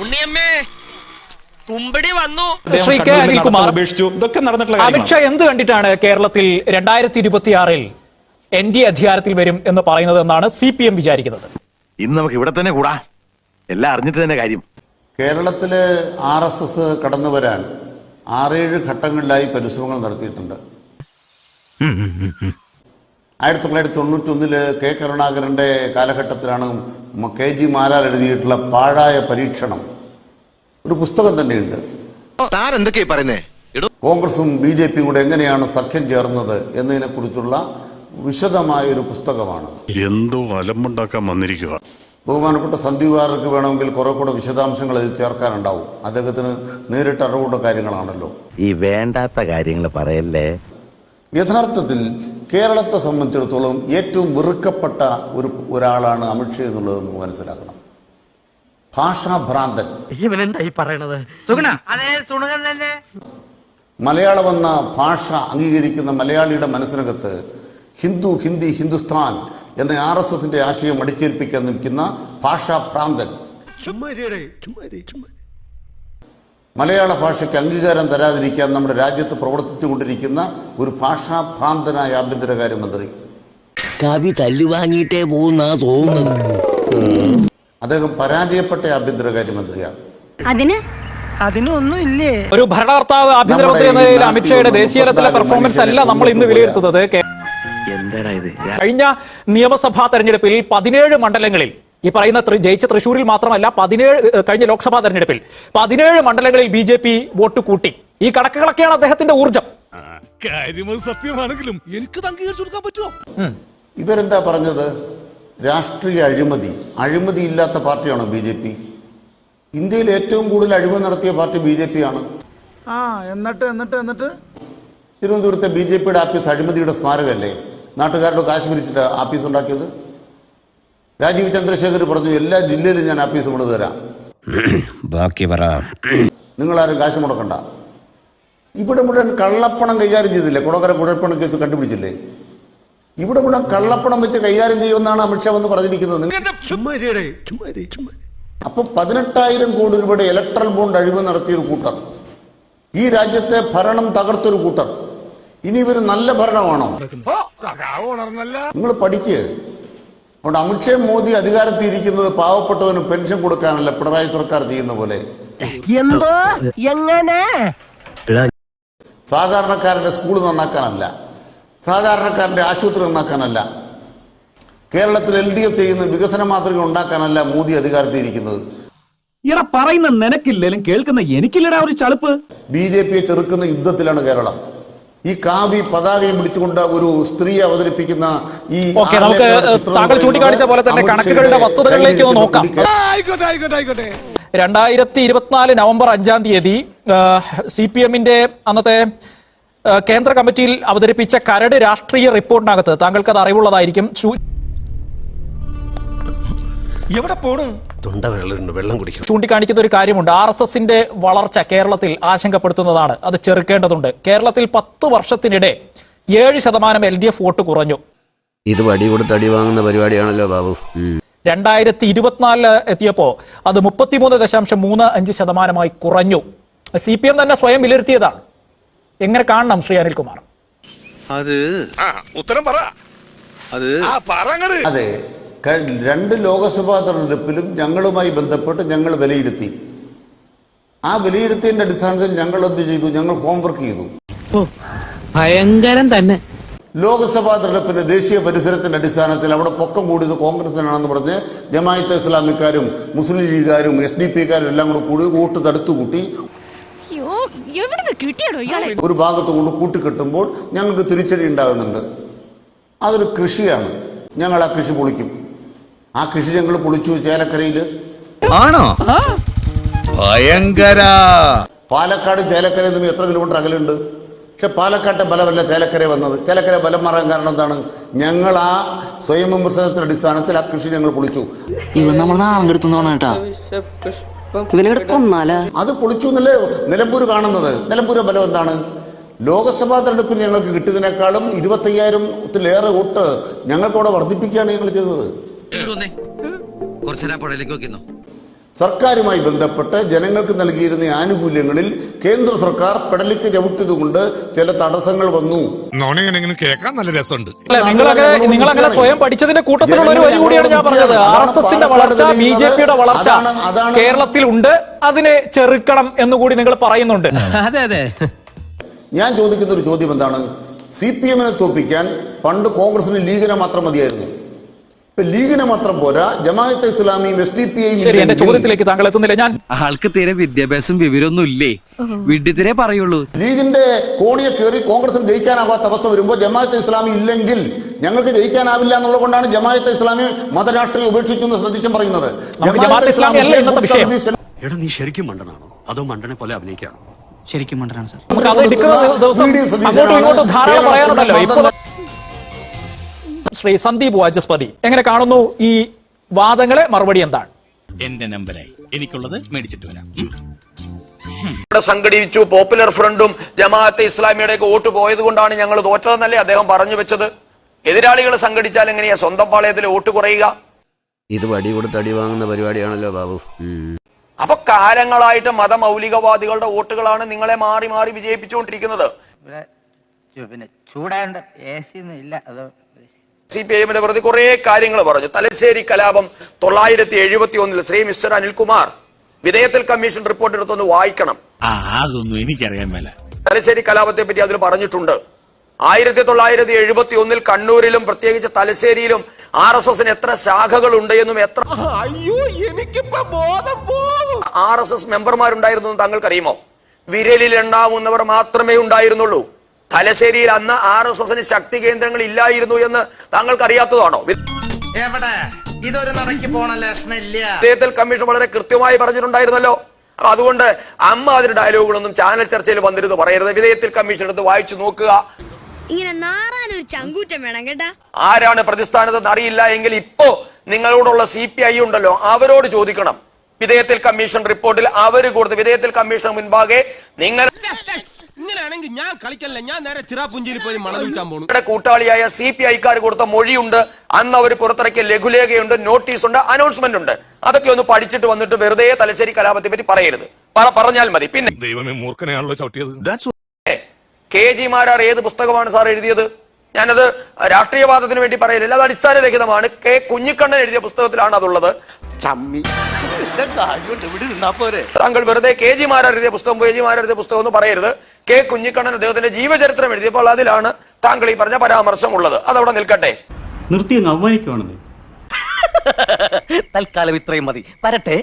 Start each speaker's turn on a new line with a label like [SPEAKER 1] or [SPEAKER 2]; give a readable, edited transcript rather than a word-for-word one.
[SPEAKER 1] ഉണ്ണിയമ്മേ കുമ്പടി വന്നു.
[SPEAKER 2] ശ്രീ കെ അനിൽകുമാർ, അമിത്ഷാ എന്ത് കണ്ടിട്ടാണ് കേരളത്തിൽ 2026 NDA അധികാരത്തിൽ വരും എന്ന് പറയുന്നത് എന്നാണ് CPM വിചാരിക്കുന്നത്?
[SPEAKER 3] ഇന്ന് നമുക്ക് ഇവിടെ തന്നെ കൂടാ, എല്ലാം അറിഞ്ഞിട്ട് തന്നെ കാര്യം.
[SPEAKER 4] കേരളത്തില് RSS കടന്നു വരാൻ 6-7 ഘട്ടങ്ങളിലായി പരിശ്രമങ്ങൾ നടത്തിയിട്ടുണ്ട്. 1991 കെ കരുണാകരന്റെ കാലഘട്ടത്തിലാണ് KG മാരാർ എഴുതിയിട്ടുള്ള പാഴായ പരീക്ഷണം, ഒരു പുസ്തകം തന്നെയുണ്ട്. കോൺഗ്രസും BJPയും കൂടെ എങ്ങനെയാണ് സഖ്യം ചേർന്നത് എന്നതിനെ കുറിച്ചുള്ള വിശദമായ ഒരു പുസ്തകമാണ്.
[SPEAKER 5] എന്തോ അലമ്പുണ്ടാക്കാൻ വന്നിരിക്കുക.
[SPEAKER 4] ബഹുമാനപ്പെട്ട സന്ദീപ് വാര്യർക്ക് വേണമെങ്കിൽ കുറെ കൂടെ വിശദാംശങ്ങൾ അതിൽ ചേർക്കാനുണ്ടാവും. അദ്ദേഹത്തിന് നേരിട്ട് അറിവുള്ള കാര്യങ്ങളാണല്ലോ.
[SPEAKER 3] ഈ വേണ്ടാത്ത കാര്യങ്ങൾ പറയല്ലേ.
[SPEAKER 4] യഥാർത്ഥത്തിൽ കേരളത്തെ സംബന്ധിച്ചിടത്തോളം ഏറ്റവും വെറുക്കപ്പെട്ട ഒരാളാണ് അമിത്ഷാ എന്നുള്ളത് നമുക്ക് മനസ്സിലാക്കണം. ഭാഷാഭ്രാന്തൻ. മലയാളം എന്ന ഭാഷ അംഗീകരിക്കുന്ന മലയാളിയുടെ മനസ്സിനകത്ത് ഹിന്ദു, ഹിന്ദി, ഹിന്ദുസ്ഥാൻ എന്ന RSSന്റെ ആശയം അടിച്ചേൽപ്പിക്കാൻ നിൽക്കുന്ന ഭാഷാഭ്രാന്തൻ. മലയാള ഭാഷയ്ക്ക് അംഗീകാരം തരാതിരിക്കാൻ നമ്മുടെ രാജ്യത്ത് പ്രവർത്തിച്ചുകൊണ്ടിരിക്കുന്ന ഒരു ഭാഷാഭ്രാന്തനായ ആഭ്യന്തരകാര്യമന്ത്രി.
[SPEAKER 6] കവി തല്ലുവാങ്ങിയിട്ടേ പോകുന്ന തോന്നുന്നത്.
[SPEAKER 4] അദ്ദേഹം പരാജയപ്പെട്ട ആഭ്യന്തരകാര്യമന്ത്രിയാണ്.
[SPEAKER 2] അതിനൊന്നുമില്ലേ? ഒരു ഭരണകർത്താവ് ആഭ്യന്തരമന്ത്രി എന്ന നിലയിൽ അമിത്ഷായുടെ ദേശീയതലത്തിലെ പെർഫോമൻസ് അല്ല നമ്മൾ ഇന്ന് വിലയിരുത്തുന്നത്. കഴിഞ്ഞ നിയമസഭാ തെരഞ്ഞെടുപ്പിൽ 17 മണ്ഡലങ്ങളിൽ, ഈ പറയുന്ന ജയിച്ച തൃശ്ശൂരിൽ മാത്രമല്ല, കഴിഞ്ഞ ലോക്സഭാ തെരഞ്ഞെടുപ്പിൽ 17 മണ്ഡലങ്ങളിൽ BJP വോട്ട് കൂട്ടി. ഈ കണക്കുകളൊക്കെയാണ് അദ്ദേഹത്തിന്റെ ഊർജം.
[SPEAKER 7] സത്യമാണെങ്കിലും എനിക്ക് അംഗീകരിച്ചു കൊടുക്കാൻ പറ്റുമോ?
[SPEAKER 4] ഇവരെന്താ പറഞ്ഞത്? രാഷ്ട്രീയ അഴിമതി ഇല്ലാത്ത പാർട്ടിയാണോ BJP? ഇന്ത്യയിൽ ഏറ്റവും കൂടുതൽ അഴിമതി നടത്തിയ പാർട്ടി BJP ആണ്.
[SPEAKER 7] എന്നിട്ട്
[SPEAKER 4] തിരുവനന്തപുരത്തെ BJPയുടെ ആഫീസ് അഴിമതിയുടെ സ്മാരകമല്ലേ? നാട്ടുകാരുടെ കാശ് പിരിച്ചിട്ട് ആഫീസ് ഉണ്ടാക്കിയത്. രാജീവ് ചന്ദ്രശേഖർ പറഞ്ഞു, എല്ലാ ജില്ലയിലും ഞാൻ ആഫീസ് കൊണ്ടു തരാം,
[SPEAKER 6] ബാക്കി പറ,
[SPEAKER 4] നിങ്ങളാരും കാശ് മുടക്കണ്ട. ഇവിടെ മുഴുവൻ കള്ളപ്പണം കൈകാര്യം ചെയ്തില്ലേ? കൊടകര കുഴൽപ്പണം കേസ് കണ്ടുപിടിച്ചില്ലേ? ഇവിടെ മുഴുവൻ കള്ളപ്പണം വെച്ച് കൈകാര്യം ചെയ്യുമെന്നാണ് അമിത്ഷാ എന്ന് പറഞ്ഞിരിക്കുന്നത്. അപ്പൊ 18,000 കോടി രൂപയുടെ ഇലക്ട്രൽ ബോണ്ട് അഴിമതി നടത്തിയൊരു കൂട്ടർ, ഈ രാജ്യത്തെ ഭരണം തകർത്തൊരു കൂട്ടർ. ഇനി ഇവർ നല്ല ഭരണമാണോ? നിങ്ങൾ പഠിക്കുക. അതുകൊണ്ട് അമിത്ഷാ മോദി അധികാരത്തിൽ ഇരിക്കുന്നത് പാവപ്പെട്ടവന് പെൻഷൻ കൊടുക്കാനല്ല, പിണറായി സർക്കാർ ചെയ്യുന്ന പോലെ. സാധാരണക്കാരന്റെ സ്കൂൾ നന്നാക്കാനല്ല, സാധാരണക്കാരന്റെ ആശുപത്രി നന്നാക്കാനല്ല, കേരളത്തിൽ LDF ചെയ്യുന്ന വികസന മാതൃക ഉണ്ടാക്കാനല്ല മോദി അധികാരത്തിൽ ഇരിക്കുന്നത്.
[SPEAKER 8] പറയുന്ന നിനക്കില്ലേലും കേൾക്കുന്ന എനിക്കില്ലടാ ഒരു ചളുപ്പ്.
[SPEAKER 4] BJPയെ ചെറുക്കുന്ന യുദ്ധത്തിലാണ് കേരളം. ഈ കാവി പതാകയും പിടിച്ചുകൊണ്ട് ഒരു സ്ത്രീ അവതരിപ്പിക്കുന്ന ഈ
[SPEAKER 2] താങ്കൾ ചൂണ്ടിക്കാണിച്ച പോലെ തന്നെ കണക്കുകളുടെ വസ്തുതകളിലേക്ക് ഒന്ന് നോക്കാം. 2024 നവംബർ 5-ാം തീയതി CPMന്റെ അന്നത്തെ കേന്ദ്ര കമ്മിറ്റിയിൽ അവതരിപ്പിച്ച കരട് രാഷ്ട്രീയ റിപ്പോർട്ടിനകത്ത് താങ്കൾക്ക് അത് അറിവുള്ളതായിരിക്കും. ചൂണ്ടിക്കാണിക്കുന്ന ഒരു കാര്യമുണ്ട്. RSSന്റെ വളർച്ച കേരളത്തിൽ ആശങ്കപ്പെടുത്തുന്നതാണ്. അത് ചെറുക്കേണ്ടതുണ്ട്. കേരളത്തിൽ 10 വർഷത്തിനിടെ 7% LDF വോട്ട് കുറഞ്ഞു.
[SPEAKER 6] ഇത് വടി കൊടുത്ത് അടി വാങ്ങുന്ന പരിപാടിയാണല്ലോ ബാബു.
[SPEAKER 2] 2024 എത്തിയപ്പോ അത് 33.35% കുറഞ്ഞു. CPM തന്നെ സ്വയം വിലയിരുത്തിയതാണ്. എങ്ങനെ കാണണം ശ്രീ അനിൽകുമാർ?
[SPEAKER 7] ഉത്തരം പറ.
[SPEAKER 4] അതെ, 2 ലോക്സഭാ തെരഞ്ഞെടുപ്പിലും ഞങ്ങളുമായി ബന്ധപ്പെട്ട് ഞങ്ങൾ വിലയിരുത്തി. ആ വിലയിരുത്തിയതിന്റെ അടിസ്ഥാനത്തിൽ ഞങ്ങൾ എന്ത് ചെയ്തു? ഞങ്ങൾ ഹോംവർക്ക് ചെയ്തു.
[SPEAKER 1] ഭയങ്കരം തന്നെ.
[SPEAKER 4] ലോക്സഭാ തെരഞ്ഞെടുപ്പിന്റെ ദേശീയ പരിസരത്തിന്റെ അടിസ്ഥാനത്തിൽ അവിടെ പൊക്കം കൂടിയത് കോൺഗ്രസിനാണെന്ന് പറഞ്ഞ് ജമാഅത്തെ ഇസ്ലാമിക്കാരും മുസ്ലിം ലീഗുകാരും SDPക്കാരും എല്ലാം കൂടി വോട്ട് തടുത്തുകൂട്ടി ഒരു ഭാഗത്ത് കൊണ്ട് കൂട്ടിക്കെട്ടുമ്പോൾ ഞങ്ങൾക്ക് തിരിച്ചടി ഉണ്ടാകുന്നുണ്ട്. അതൊരു കൃഷിയാണ്. ഞങ്ങൾ ആ കൃഷി പൊളിക്കും. ആ കൃഷി ഞങ്ങൾ പൊളിച്ചു. ചേലക്കരയില്
[SPEAKER 7] ആണോ? ഭയങ്കര.
[SPEAKER 4] പാലക്കാട് ചേലക്കരയിൽ നിന്ന് എത്ര കിലോമീറ്റർ അകലുണ്ട്? പക്ഷെ പാലക്കാട്ടെ ബലമല്ല ചേലക്കര വന്നത്. ചേലക്കര ബലം മാറാൻ കാരണം എന്താണ്? ഞങ്ങൾ ആ സ്വയം വിമർശനത്തിന്റെ അടിസ്ഥാനത്തിൽ ആ കൃഷി ഞങ്ങൾ പൊളിച്ചു. അത് പൊളിച്ചു എന്നല്ലേ നിലമ്പൂർ കാണുന്നത്. നിലമ്പൂരെ ബലം എന്താണ്? ലോക്സഭാ തെരഞ്ഞെടുപ്പിൽ ഞങ്ങൾക്ക് കിട്ടിയതിനേക്കാളും 25,000-ത്തിലേറെ വോട്ട് ഞങ്ങൾക്കവിടെ വർദ്ധിപ്പിക്കുകയാണ് ഞങ്ങൾ ചെയ്തത്. സർക്കാരുമായി ബന്ധപ്പെട്ട് ജനങ്ങൾക്ക് നൽകിയിരുന്ന ആനുകൂല്യങ്ങളിൽ കേന്ദ്ര സർക്കാർ പെടലിക്ക് ചവിട്ടിയതുകൊണ്ട് ചില തടസ്സങ്ങൾ വന്നു.
[SPEAKER 5] കേൾക്കാൻ നല്ല രസമുണ്ട്.
[SPEAKER 2] നിങ്ങളങ്ങനെ സ്വയം പഠിച്ചതിന്റെ കൂട്ടത്തിലുള്ള ഒരു വഴി കൂടിയാണ് ഞാൻ പറഞ്ഞത്. RSSന്റെ വളർച്ച, BJPയുടെ വളർച്ച കേരളത്തിൽ ഉണ്ട്, അതിനെ ചെറുക്കണം എന്നുകൂടി നിങ്ങൾ പറയുന്നുണ്ട്.
[SPEAKER 7] അതെ അതെ.
[SPEAKER 4] ഞാൻ ചോദിക്കുന്ന ഒരു ചോദ്യം എന്താണ്? CPM-നെ തോൽപ്പിക്കാൻ പണ്ട് കോൺഗ്രസിന് ലീഗിനെ മാത്രം മതിയായിരുന്നു. ഇപ്പൊ ലീഗിനെ മാത്രം പോരാ, ജമാഅത്തെ ഇസ്ലാമിയും SDPI-യും.
[SPEAKER 2] ശരി, എന്റെ ചോദ്യത്തിലേക്ക് താങ്കൾ എത്തുന്നില്ല. ഞാൻ
[SPEAKER 9] ആൾക്ക് തീരെ വിദ്യാഭ്യാസം വിവരമൊന്നും ഇല്ലേ, വിഡ്ഢിത്തിരെ പറയുള്ളൂ.
[SPEAKER 4] ലീഗിന്റെ കോണിയെ കയറി കോൺഗ്രസിന് ജയിക്കാനാവാത്ത അവസ്ഥ വരുമ്പോൾ ജമാഅത്തെ ഇസ്ലാമി ഇല്ലെങ്കിൽ ഞങ്ങൾക്ക് ജയിക്കാനാവില്ല എന്നുള്ളത് കൊണ്ടാണ് ജമാഅത്തെ ഇസ്ലാമി മതരാഷ്ട്രീയം ഉപേക്ഷിച്ചു എന്ന് സതീശൻ പറയുന്നത്.
[SPEAKER 2] ജമാഅത്തെ ഇസ്ലാമി അല്ല ഇന്നത്തെ വിഷയം.
[SPEAKER 10] എടാ, നീ ശരിക്കും മണ്ടനാണോ അതോ മണ്ടനെ പോലെ അഭിനയിക്കാണോ?
[SPEAKER 9] ശരിക്കും മണ്ടനാണ് സാർ.
[SPEAKER 2] നമുക്ക് അത് എടുക്കുന്ന ദിവസം അങ്ങോട്ടും ഇങ്ങോട്ടും ധാരാളം പറയാനുണ്ടല്ലോ. ഇപ്പൊ ശ്രീ സന്ദീപ് വാചസ്പതി എങ്ങനെ കാണുന്നു ഈ വാദങ്ങളെ? മറുപടി എന്താണ്?
[SPEAKER 10] എന്റെ നമ്പരായി എനിക്കുള്ളത് മേടിച്ചിട്ട് വരാം.
[SPEAKER 1] ഇവിടെ സംഘടിപ്പിച്ചു. പോപ്പുലർ ഫ്രണ്ടും ജമാഅത്തെ ഇസ്ലാമിയുടെ ഒക്കെ വോട്ട് പോയത് കൊണ്ടാണ് ഞങ്ങൾ തോറ്റതെന്നല്ലേ അദ്ദേഹം പറഞ്ഞു വെച്ചത്. എതിരാളികൾ സംഘടിച്ചാൽ എങ്ങനെയാ സ്വന്തം പാളയത്തിൽ വോട്ട് കുറയുക?
[SPEAKER 6] ഇത് വടി കൊടുത്ത് അടി വാങ്ങുന്ന പരിപാടിയാണല്ലോ ബാബു.
[SPEAKER 1] അപ്പൊ കാലങ്ങളായിട്ട് മതമൗലികവാദികളുടെ വോട്ടുകളാണ് നിങ്ങളെ മാറി മാറി വിജയിപ്പിച്ചുകൊണ്ടിരിക്കുന്നത്. CPI-ന്റെ പ്രതി കുറെ കാര്യങ്ങൾ പറഞ്ഞു. തലശ്ശേരി കലാപം 971 ശ്രീ മിസ്റ്റർ അനിൽകുമാർ വിധേയത്തിൽ കമ്മീഷൻ റിപ്പോർട്ട് എടുത്തൊന്ന് വായിക്കണം.
[SPEAKER 10] അതൊന്നും എനിക്കറിയാൻ മേല.
[SPEAKER 1] തലശ്ശേരി കലാപത്തെ പറ്റി അതിൽ പറഞ്ഞിട്ടുണ്ട്. 1971 കണ്ണൂരിലും പ്രത്യേകിച്ച് തലശ്ശേരിയിലും RSS-ന് എത്ര ശാഖകളുണ്ട് എന്നും എത്ര RSS മെമ്പർമാരുണ്ടായിരുന്നു എന്ന് താങ്കൾക്കറിയുമോ? വിരലിൽ എണ്ണാവുന്നവർ മാത്രമേ ഉണ്ടായിരുന്നുള്ളൂ. തലശ്ശേരിയിൽ അന്ന് RSS-ന് ശക്തി കേന്ദ്രങ്ങൾ ഇല്ലായിരുന്നു എന്ന് താങ്കൾക്ക് അറിയാത്തതാണോ? വിധേയത്തിൽ കമ്മീഷൻ വളരെ കൃത്യമായി പറഞ്ഞിട്ടുണ്ടായിരുന്നല്ലോ. അതുകൊണ്ട് അമ്മ അതിന്റെ ഡയലോഗുകളൊന്നും ചാനൽ ചർച്ചയിൽ വന്നിരുന്നു പറയരുത്. വിധേയത്തിൽ കമ്മീഷൻ എടുത്ത് വായിച്ചു നോക്കുക.
[SPEAKER 11] ഇങ്ങനെ നാറാനൊരു ചങ്കൂറ്റം വേണം കേട്ടാ.
[SPEAKER 1] ആരാണ് പ്രതിസ്ഥാനത്ത് അറിയില്ല എങ്കിൽ ഇപ്പോ നിങ്ങളോടുള്ള CPI ഉണ്ടല്ലോ, അവരോട് ചോദിക്കണം. വിധേയത്തിൽ കമ്മീഷൻ റിപ്പോർട്ടിൽ അവർ കൊടുത്ത് വിധേയത്തിൽ കമ്മീഷൻ മുൻപാകെ നിങ്ങൾ
[SPEAKER 7] ഇങ്ങനെയാണെങ്കിൽ ഞാൻ കളിക്കല്ല, ഞാൻ നേരെ ചിറാപുഞ്ചിയിൽ പോയി മണലിക്കാൻ പോകുന്നു.
[SPEAKER 1] കൂട്ടാളിയായ CPI-ക്കാർ കൊടുത്ത മൊഴിയുണ്ട്, അന്ന് അവർ പുറത്തിറക്കിയ ലഘുലേഖയുണ്ട്, നോട്ടീസ് ഉണ്ട്, അനൗൺസ്മെന്റ് ഉണ്ട്. അതൊക്കെ ഒന്ന് പഠിച്ചിട്ട് വന്നിട്ട് വെറുതെ തലശ്ശേരി കലാപത്തെ പറ്റി പറയരുത്. പറഞ്ഞാൽ മതി. പിന്നെ
[SPEAKER 5] ദൈവമേ, മൂർഖനെയാണല്ലോ ചവിട്ടിയത്.
[SPEAKER 1] KG മാരാർ ഏത് പുസ്തകമാണ് സാർ എഴുതിയത്? ഞാനത് രാഷ്ട്രീയവാദത്തിന് വേണ്ടി പറയില്ല, അത് അടിസ്ഥാനരഹിതമാണ്. K. കുഞ്ഞിക്കണ്ണൻ എഴുതിയ പുസ്തകത്തിലാണ് അതുള്ളത്. താങ്കൾ വെറുതെ KG മാരാർ എഴുതിയ പുസ്തകം എന്ന് പറയരുത്. K. കുഞ്ഞിക്കണ്ണൻ അദ്ദേഹത്തിന്റെ ജീവചരിത്രം എഴുതിയപ്പോൾ അതിലാണ് താങ്കൾ ഈ പറഞ്ഞ പരാമർശം ഉള്ളത്. അതവിടെ നിൽക്കട്ടെ.
[SPEAKER 8] നിർത്തി അവമാനിക്കുവാണെന്ന്.
[SPEAKER 9] തൽക്കാലം ഇത്രയും മതി. വരട്ടെ.